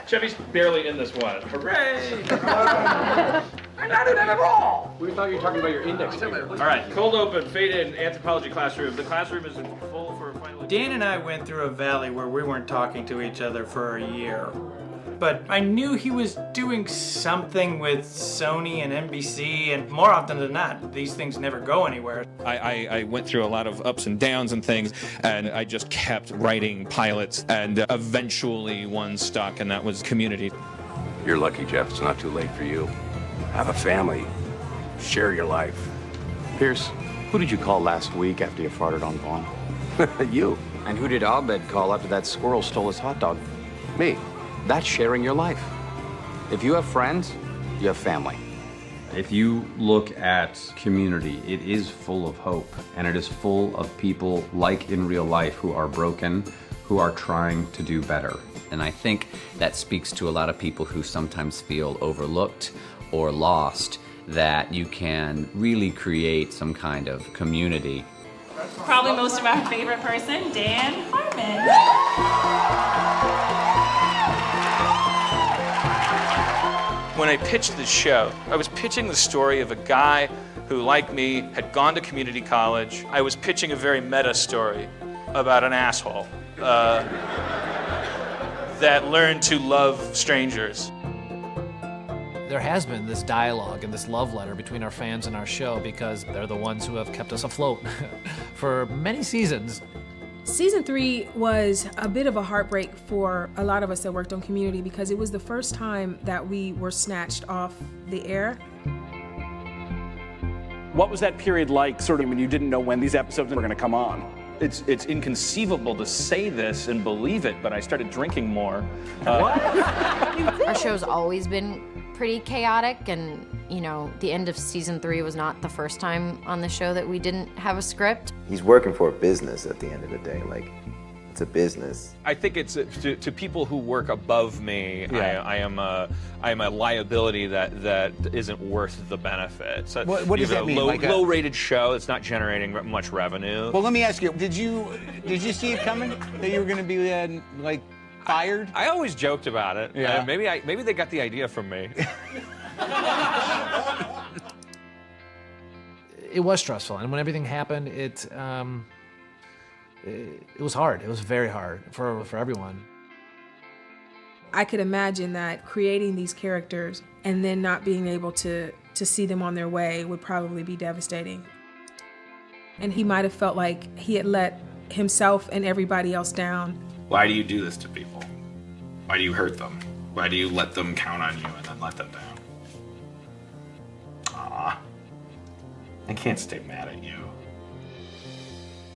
Chevy's barely in this one. Hooray! I'm not in it at all! We thought you were talking about your index finger. All right, cold open, fade in, anthropology classroom. The classroom is full for final. Dan and I went through a valley where we weren't talking to each other for a year. But I knew he was doing something with Sony and NBC, and more often than not, these things never go anywhere. I went through a lot of ups and downs and things, and I just kept writing pilots, and eventually one stuck, and that was Community. You're lucky, Jeff. It's not too late for you. Have a family. Share your life. Pierce, who did you call last week after you farted on Vaughn? You. And who did Abed call after that squirrel stole his hot dog? Me. That's sharing your life. If you have friends, you have family. If you look at Community, it is full of hope, and it is full of people like in real life who are broken, who are trying to do better. And I think that speaks to a lot of people who sometimes feel overlooked or lost, that you can really create some kind of community. Probably most of our favorite person, Dan Harmon. When I pitched this show, I was pitching the story of a guy who, like me, had gone to community college. I was pitching a very meta story about an asshole that learned to love strangers. There has been this dialogue and this love letter between our fans and our show because they're the ones who have kept us afloat for many seasons. Season 3 was a bit of a heartbreak for a lot of us that worked on Community because it was the first time that we were snatched off the air. What was that period like, sort of, when you didn't know when these episodes were going to come on? It's inconceivable to say this and believe it, but I started drinking more. What? Our show's always been pretty chaotic, and you know, the end of season 3 was not the first time on the show that we didn't have a script. He's working for a business at the end of the day. Like, it's a business. I think it's to people who work above me. Yeah. I am a liability that isn't worth the benefit. So What does that mean? Low-rated show. It's not generating much revenue. Well, let me ask you. Did you see it coming that you were going to be like fired? I always joked about it. Yeah. Maybe they got the idea from me. It was stressful, and when everything happened, it was hard. It was very hard for everyone. I could imagine that creating these characters and then not being able to see them on their way would probably be devastating. And he might have felt like he had let himself and everybody else down. Why do you do this to people? Why do you hurt them? Why do you let them count on you and then let them down? Aw. I can't stay mad at you.